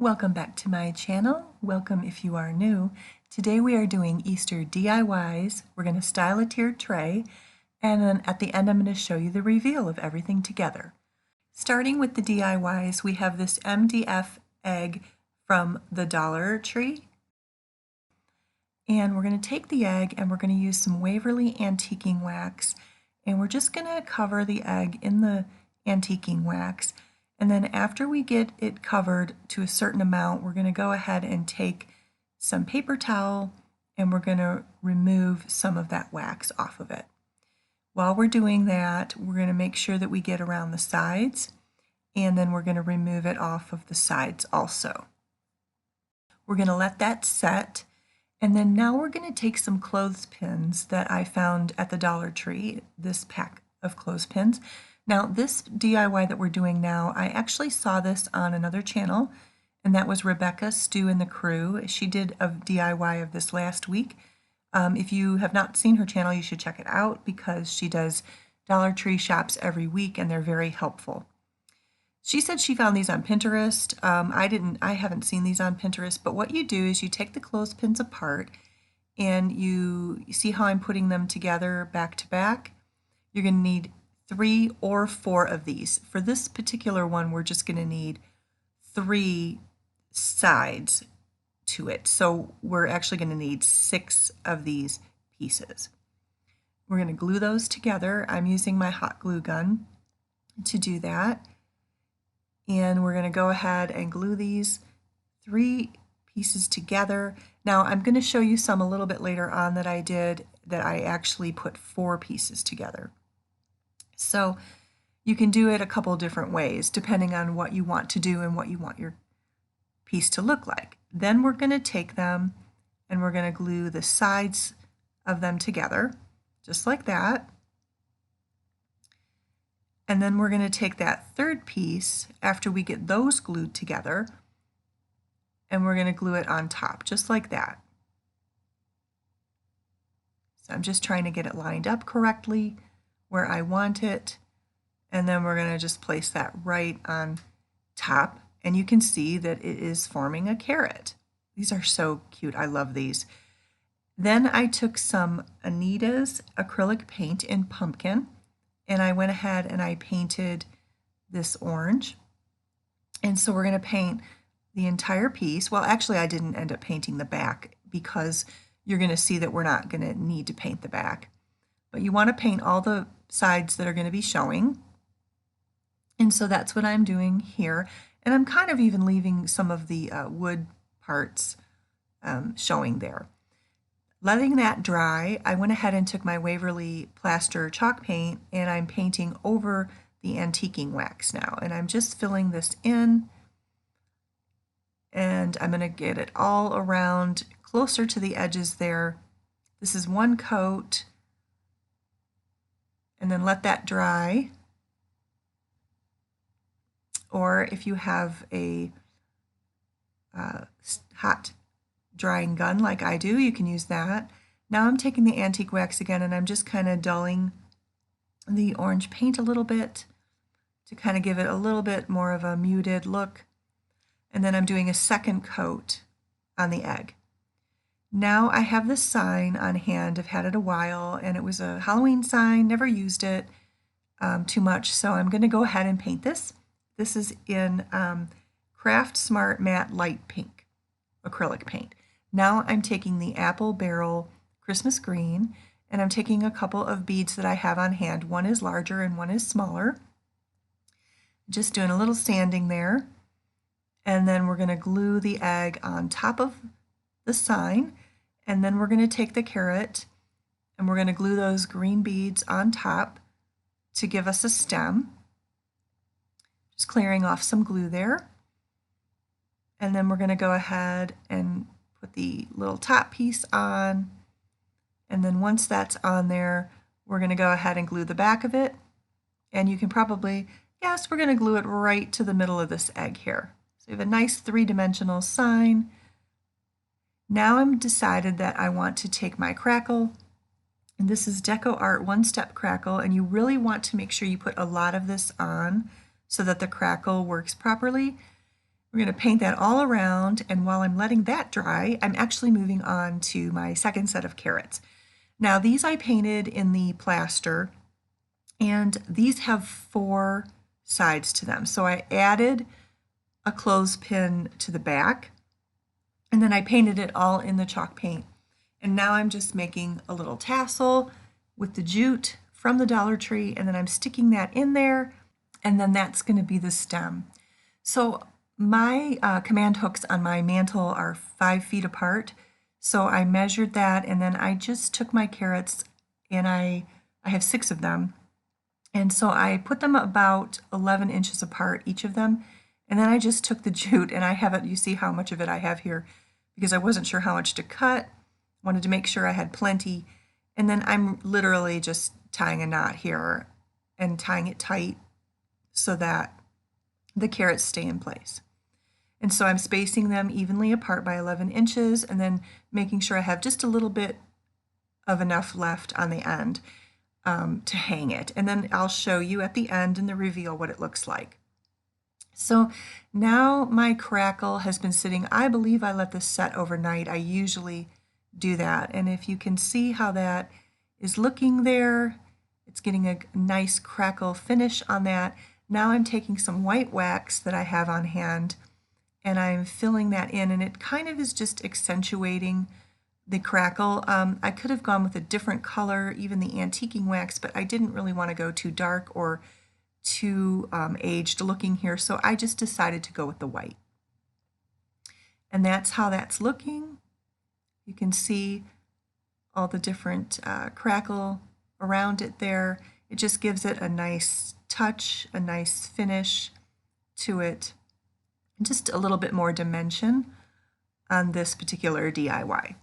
Welcome back to my channel. Welcome if you are new. Today we are doing Easter DIYs. We're going to style a tiered tray, and then at the end I'm going to show you the reveal of everything together. Starting with the DIYs, we have this MDF egg from the Dollar Tree. And we're going to take the egg and we're going to use some Waverly Antiquing Wax, and we're just going to cover the egg in the antiquing wax. And then after we get it covered to a certain amount, we're going to go ahead and take some paper towel and we're going to remove some of that wax off of it. While we're doing that, we're going to make sure that we get around the sides, and then we're going to remove it off of the sides also. We're going to let that set, and then now we're going to take some clothespins that I found at the Dollar Tree, this pack of clothespins. Now this DIY that we're doing now, I actually saw this on another channel, and that was Rebecca Stew and the Crew. She did a DIY of this last week. If you have not seen her channel, you should check it out because she does Dollar Tree shops every week and they're very helpful. She said she found these on Pinterest. I haven't seen these on Pinterest, but what you do is you take the clothespins apart and you see how I'm putting them together back to back. You're going to need 3 or 4 of these. For this particular one, we're just going to need 3 sides to it. So we're actually going to need 6 of these pieces. We're going to glue those together. I'm using my hot glue gun to do that. And we're going to go ahead and glue these 3 pieces together. Now I'm going to show you some a little bit later on that I did that I actually put 4 pieces together. So you can do it a couple different ways depending on what you want to do and what you want your piece to look like. Then we're going to take them and we're going to glue the sides of them together just like that. And then we're going to take that third piece after we get those glued together and we're going to glue it on top just like that. So I'm just trying to get it lined up correctly where I want it, and then we're going to just place that right on top, and you can see that it is forming a carrot. These are so cute. I love these. Then I took some Anita's acrylic paint in pumpkin, and I went ahead and I painted this orange. And so we're going to paint the entire piece. Well, actually I didn't end up painting the back because you're going to see that we're not going to need to paint the back. But you want to paint all the sides that are going to be showing. And so that's what I'm doing here. And I'm kind of even leaving some of the wood parts showing there. Letting that dry, I went ahead and took my Waverly plaster chalk paint and I'm painting over the antiquing wax now. And I'm just filling this in. And I'm going to get it all around closer to the edges there. This is one coat. And then let that dry. Or if you have a hot drying gun like I do, you can use that. Now I'm taking the antique wax again and I'm just kind of dulling the orange paint a little bit to kind of give it a little bit more of a muted look. And then I'm doing a second coat on the egg. Now I have this sign on hand. I've had it a while and it was a Halloween sign, never used it too much, so I'm going to go ahead and paint this. This is in Craft Smart Matte Light Pink acrylic paint. Now I'm taking the Apple Barrel Christmas Green and I'm taking a couple of beads that I have on hand. One is larger and one is smaller. Just doing a little sanding there. And then we're going to glue the egg on top of the sign. And then we're going to take the carrot and we're going to glue those green beads on top to give us a stem. Just clearing off some glue there. And then we're going to go ahead and put the little top piece on. And then once that's on there, we're going to go ahead and glue the back of it. And you can probably, yes, we're going to glue it right to the middle of this egg here. So we have a nice 3-dimensional sign. Now I'm decided that I want to take my crackle, and this is Deco Art one-step crackle, and you really want to make sure you put a lot of this on so that the crackle works properly. We're going to paint that all around, and while I'm letting that dry, I'm actually moving on to my second set of carrots. Now these I painted in the plaster, and these have 4 sides to them. So I added a clothespin to the back, and then I painted it all in the chalk paint. And now I'm just making a little tassel with the jute from the Dollar Tree, and then I'm sticking that in there, and then that's going to be the stem. So my command hooks on my mantle are 5 feet apart, so I measured that, and then I just took my carrots, and I have 6 of them, and so I put them about 11 inches apart, each of them, and then I just took the jute, and I have it, you see how much of it I have here, because I wasn't sure how much to cut, wanted to make sure I had plenty, and then I'm literally just tying a knot here and tying it tight so that the carrots stay in place. And so I'm spacing them evenly apart by 11 inches and then making sure I have just a little bit of enough left on the end to hang it. And then I'll show you at the end in the reveal what it looks like. So now my crackle has been sitting. I believe I let this set overnight. I usually do that. And if you can see how that is looking there, it's getting a nice crackle finish on that. Now I'm taking some white wax that I have on hand, and I'm filling that in, and it kind of is just accentuating the crackle. I could have gone with a different color, even the antiquing wax, but I didn't really want to go too dark or too aged looking here, so I just decided to go with the white. And that's how that's looking. You can see all the different crackle around it there. It just gives it a nice touch, a nice finish to it, and just a little bit more dimension on this particular DIY.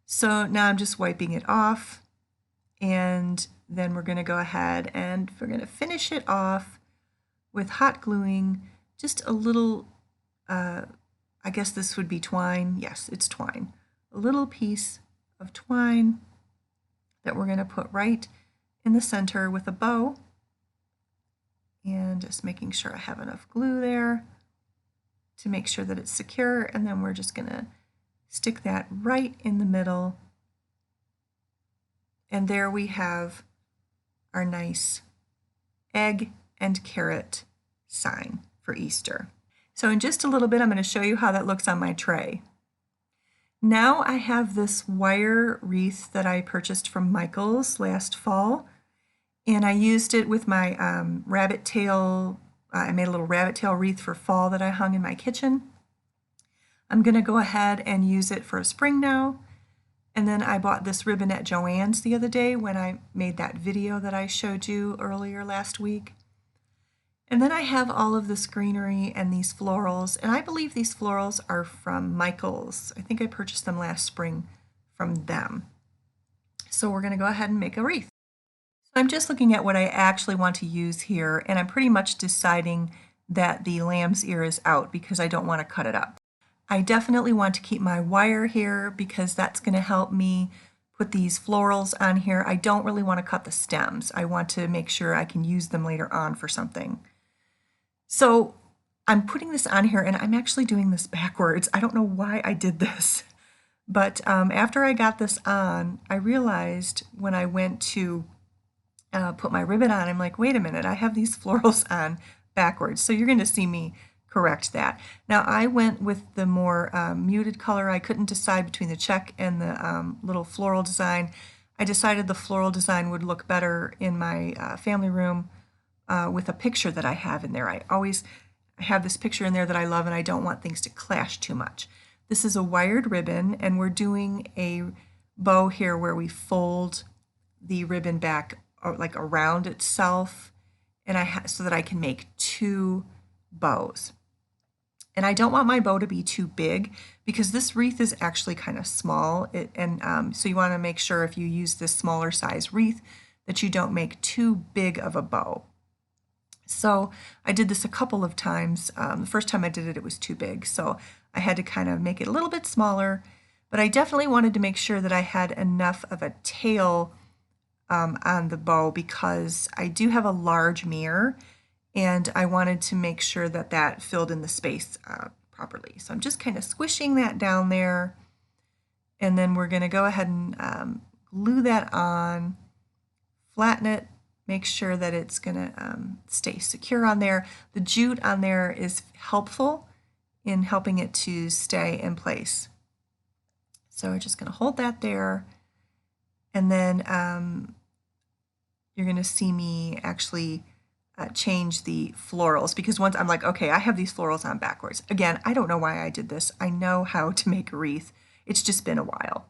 So now I'm just wiping it off, and then we're going to go ahead and we're going to finish it off with hot gluing just a little, I guess this would be twine. Yes, it's twine. A little piece of twine that we're going to put right in the center with a bow, and just making sure I have enough glue there to make sure that it's secure, and then we're just going to stick that right in the middle, and there we have our nice egg and carrot sign for Easter. So in just a little bit I'm going to show you how that looks on my tray. Now I have this wire wreath that I purchased from Michael's last fall, and I used it with my rabbit tail. I made a little rabbit tail wreath for fall that I hung in my kitchen. I'm going to go ahead and use it for a spring now. And then I bought this ribbon at Joann's the other day when I made that video that I showed you earlier last week. And then I have all of this greenery and these florals, and I believe these florals are from Michael's. I think I purchased them last spring from them. So we're going to go ahead and make a wreath. So I'm just looking at what I actually want to use here, and I'm pretty much deciding that the lamb's ear is out because I don't want to cut it up. I definitely want to keep my wire here because that's going to help me put these florals on here. I don't really want to cut the stems. I want to make sure I can use them later on for something. So I'm putting this on here, and I'm actually doing this backwards. I don't know why I did this, but after I got this on, I realized when I went to put my ribbon on, I'm like, wait a minute, I have these florals on backwards. So you're going to see me correct that. Now I went with the more muted color. I couldn't decide between the check and the little floral design. I decided the floral design would look better in my family room with a picture that I have in there. I have this picture in there that I love, and I don't want things to clash too much. This is a wired ribbon, and we're doing a bow here where we fold the ribbon back like around itself, and so that I can make 2 bows. And I don't want my bow to be too big because this wreath is actually kind of small, so you want to make sure if you use this smaller size wreath that you don't make too big of a bow. So I did this a couple of times. The first time I did it, it was too big, so I had to kind of make it a little bit smaller, but I definitely wanted to make sure that I had enough of a tail on the bow because I do have a large mirror, and I wanted to make sure that that filled in the space properly. So I'm just kind of squishing that down there, and then we're going to go ahead and glue that on, flatten it, make sure that it's going to stay secure on there. The jute on there is helpful in helping it to stay in place. So we're just going to hold that there, and then you're going to see me actually change the florals, because once I'm like, okay, I have these florals on backwards. Again, I don't know why I did this. I know how to make a wreath. It's just been a while.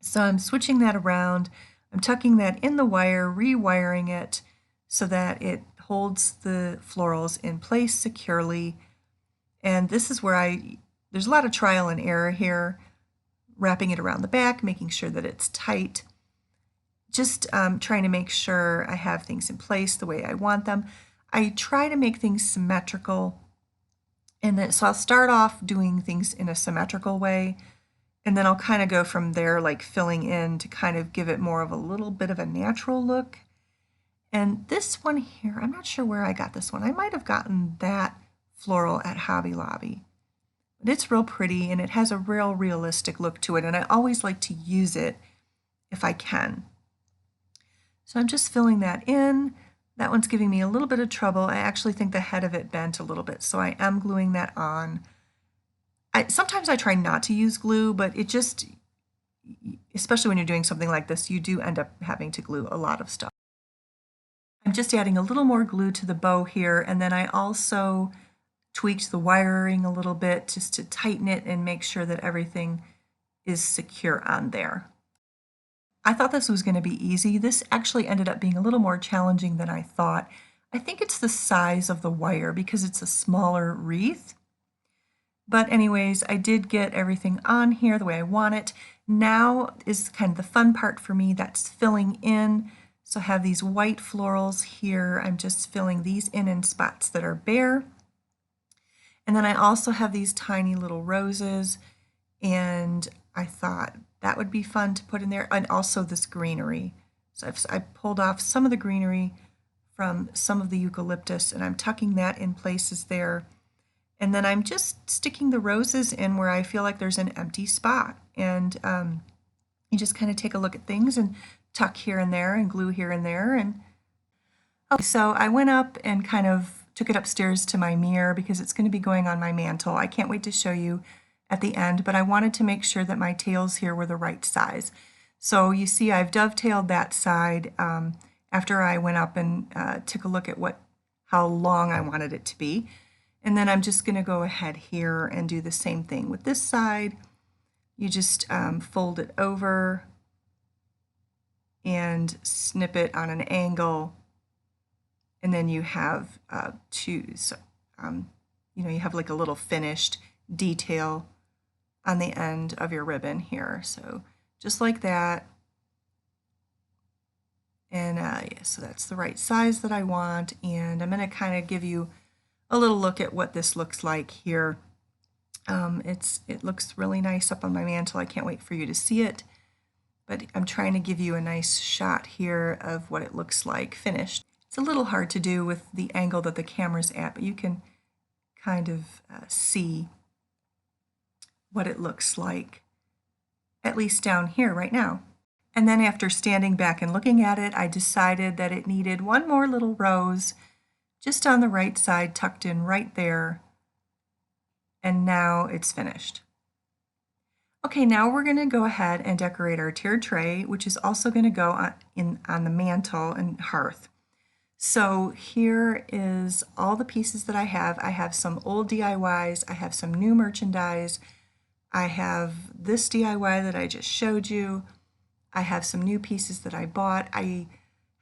So I'm switching that around. I'm tucking that in the wire, rewiring it so that it holds the florals in place securely. And this is where there's a lot of trial and error here, wrapping it around the back, making sure that it's tight. Just trying to make sure I have things in place the way I want them. I try to make things symmetrical, and then so I'll start off doing things in a symmetrical way, and then I'll kind of go from there, like filling in to kind of give it more of a little bit of a natural look. And this one here, I'm not sure where I got this one. I might have gotten that floral at Hobby Lobby. But it's real pretty, and it has a real realistic look to it, and I always like to use it if I can. So I'm just filling that in. That one's giving me a little bit of trouble. I actually think the head of it bent a little bit, so I am gluing that on. Sometimes I try not to use glue, but it just, especially when you're doing something like this, you do end up having to glue a lot of stuff. I'm just adding a little more glue to the bow here, and then I also tweaked the wiring a little bit just to tighten it and make sure that everything is secure on there. I thought this was going to be easy. This actually ended up being a little more challenging than I thought. I think it's the size of the wire because it's a smaller wreath. But anyways, I did get everything on here the way I want it. Now is kind of the fun part for me, that's filling in. So I have these white florals here. I'm just filling these in spots that are bare. And then I also have these tiny little roses, and I thought that would be fun to put in there, and also this greenery. So I pulled off some of the greenery from some of the eucalyptus, and I'm tucking that in places there. And then I'm just sticking the roses in where I feel like there's an empty spot. And you just kind of take a look at things and tuck here and there and glue here and there. And okay, so I went up and kind of took it upstairs to my mirror because it's going to be going on my mantle. I can't wait to show you at the end, but I wanted to make sure that my tails here were the right size. So you see I've dovetailed that side after I went up and took a look at how long I wanted it to be. And then I'm just going to go ahead here and do the same thing with this side. You just fold it over and snip it on an angle, and then you have you have like a little finished detail on the end of your ribbon here. So just like that. And yeah, so that's the right size that I want. And I'm going to kind of give you a little look at what this looks like here. It looks really nice up on my mantle. I can't wait for you to see it. But I'm trying to give you a nice shot here of what it looks like finished. It's a little hard to do with the angle that the camera's at, but you can kind of see what it looks like, at least down here right now. And then after standing back and looking at it, I decided that it needed one more little rose just on the right side, tucked in right there. And now it's finished. Okay, now we're going to go ahead and decorate our tiered tray, which is also going to go on the mantle and hearth. So here is all the pieces that I have. I have some old DIYs, I have some new merchandise, I have this DIY that I just showed you, I have some new pieces that I bought. I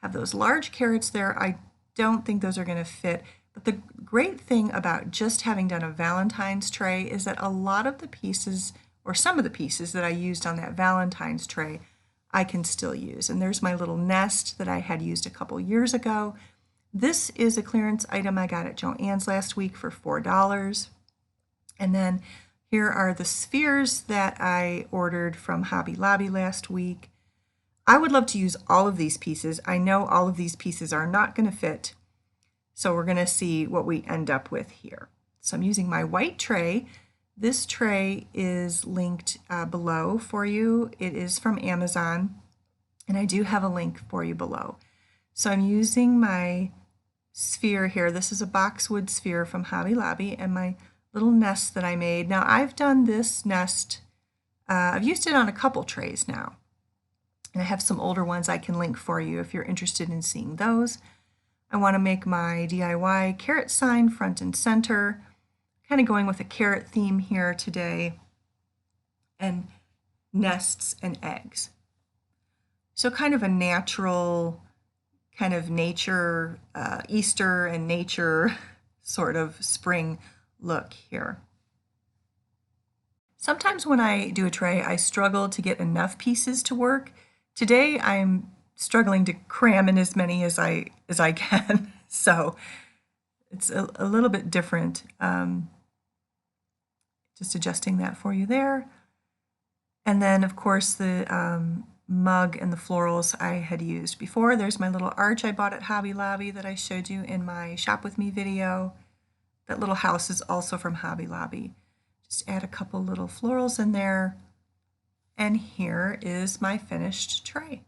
have those large carrots there. I don't think those are going to fit. But the great thing about just having done a Valentine's tray is that a lot of the pieces, or some of the pieces that I used on that Valentine's tray, I can still use. And there's my little nest that I had used a couple years ago. This is a clearance item I got at Joann's last week for $4. And then here are the spheres that I ordered from Hobby Lobby last week. I would love to use all of these pieces. I know all of these pieces are not going to fit, So we're going to see what we end up with here. So I'm using my white tray. This tray is linked below for you. It is from Amazon, and I do have a link for you below. So I'm using my sphere here. This is a boxwood sphere from Hobby Lobby, and my little nest that I made. Now I've done this nest, I've used it on a couple trays now. And I have some older ones I can link for you if you're interested in seeing those. I want to make my DIY carrot sign front and center, kind of going with a carrot theme here today, and nests and eggs. So kind of a natural, kind of nature, Easter and nature sort of spring look here. Sometimes when I do a tray, I struggle to get enough pieces to work. Today I'm struggling to cram in as many as I can, so it's a little bit different. Just adjusting that for you there. And then of course the mug and the florals I had used before. There's my little arch I bought at Hobby Lobby that I showed you in my Shop With Me video. That little house is also from Hobby Lobby. Just add a couple little florals in there. And here is my finished tray.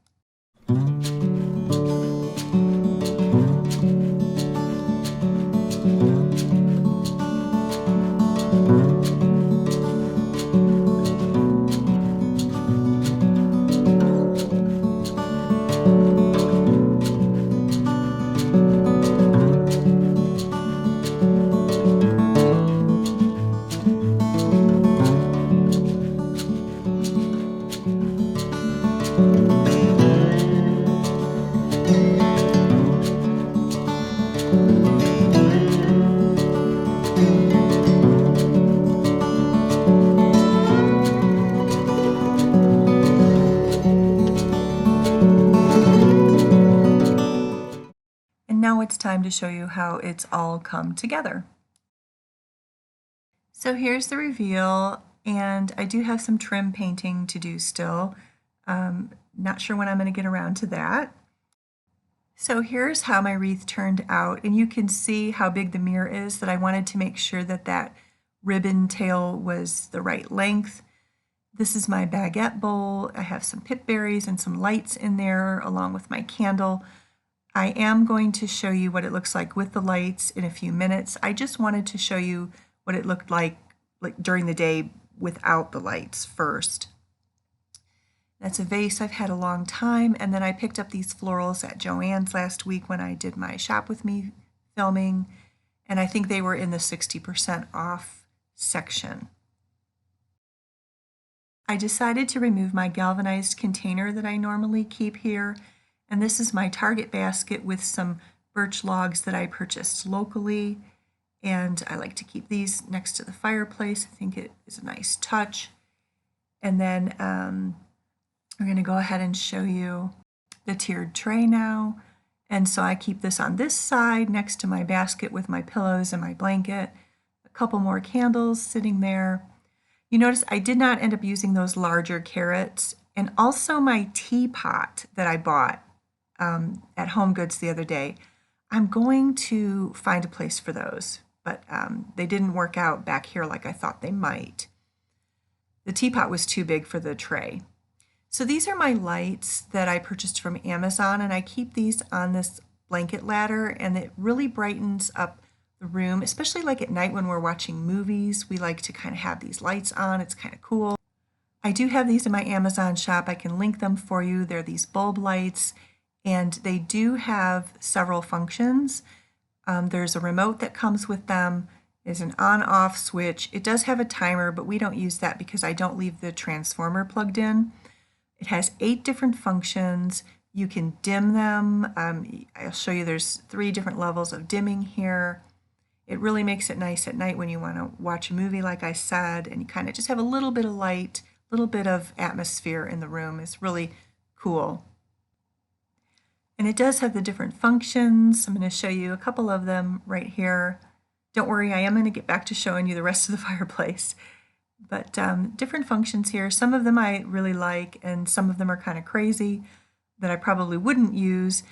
Now it's time to show you how it's all come together. So here's the reveal, and I do have some trim painting to do still. Not sure when I'm going to get around to that. So here's how my wreath turned out, and you can see how big the mirror is, that I wanted to make sure that that ribbon tail was the right length. This is my baguette bowl. I have some pip berries and some lights in there along with my candle. I am going to show you what it looks like with the lights in a few minutes. I just wanted to show you what it looked like during the day without the lights first. That's a vase I've had a long time, and then I picked up these florals at Joann's last week when I did my Shop With Me filming, and I think they were in the 60% off section. I decided to remove my galvanized container that I normally keep here. And this is my Target basket with some birch logs that I purchased locally. And I like to keep these next to the fireplace. I think it is a nice touch. And then we're going to go ahead and show you the tiered tray now. And so I keep this on this side next to my basket with my pillows and my blanket. A couple more candles sitting there. You notice I did not end up using those larger carrots. And also my teapot that I bought at Home Goods the other day. I'm going to find a place for those, but they didn't work out back here like I thought they might. The teapot was too big for the tray. So these are my lights that I purchased from Amazon, and I keep these on this blanket ladder, and it really brightens up the room, especially like at night when we're watching movies. We like to kind of have these lights on. It's kind of cool. I do have these in my Amazon shop. I can link them for you. They're these bulb lights, and they do have several functions. There's a remote that comes with them. There's an on-off switch. It does have a timer, but we don't use that because I don't leave the transformer plugged in. It has 8 different functions. You can dim them. I'll show you there's 3 different levels of dimming here. It really makes it nice at night when you want to watch a movie, like I said, and you kind of just have a little bit of light, a little bit of atmosphere in the room. It's really cool. And it does have the different functions. I'm going to show you a couple of them right here. Don't worry, I am going to get back to showing you the rest of the fireplace. But different functions here. Some of them I really like, and some of them are kind of crazy that I probably wouldn't use.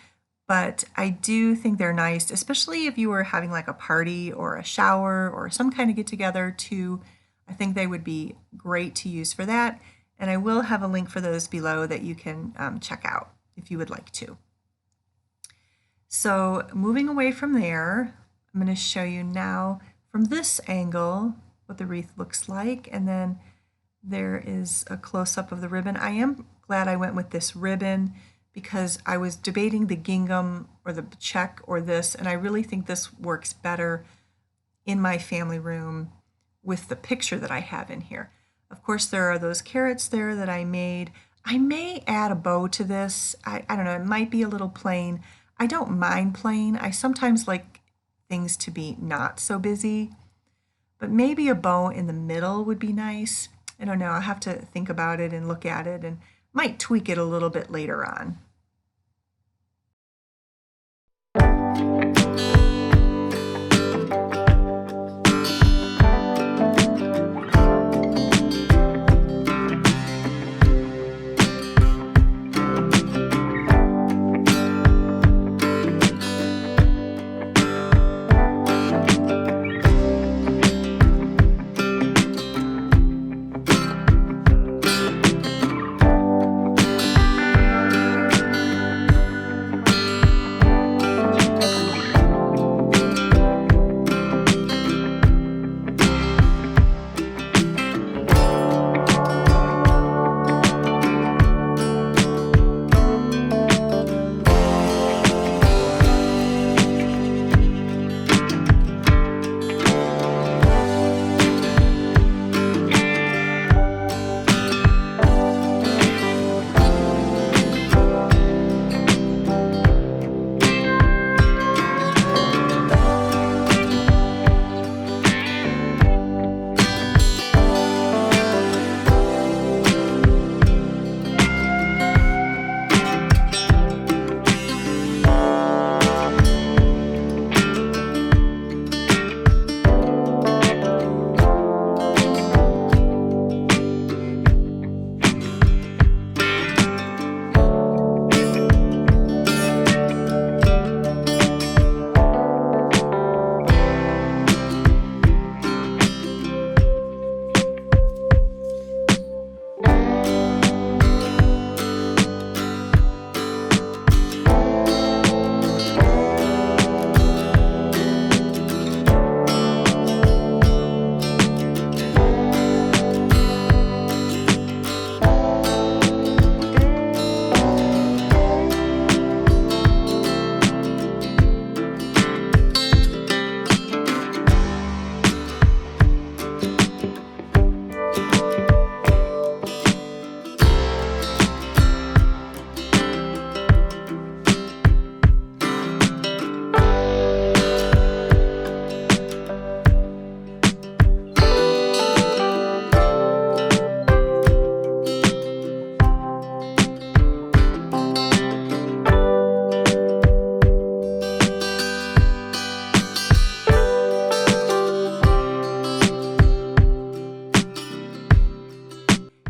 but I do think they're nice, especially if you were having like a party or a shower or some kind of get together too. I think they would be great to use for that. And I will have a link for those below that you can check out if you would like to. So moving away from there, I'm going to show you now from this angle what the wreath looks like. And then there is a close-up of the ribbon. I am glad I went with this ribbon because I was debating the gingham or the check or this, and I really think this works better in my family room with the picture that I have in here. Of course, there are those carrots there that I made. I may add a bow to this. I don't know, it might be a little plain. I don't mind plain. I sometimes like things to be not so busy, but maybe a bow in the middle would be nice. I don't know, I'll have to think about it and look at it and might tweak it a little bit later on.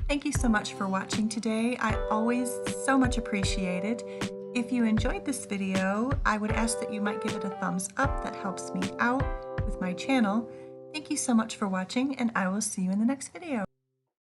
Thank you so much for watching today. I always so much appreciate it. If you enjoyed this video, I would ask that you might give it a thumbs up. That helps me out with my channel. Thank you so much for watching, and I will see you in the next video.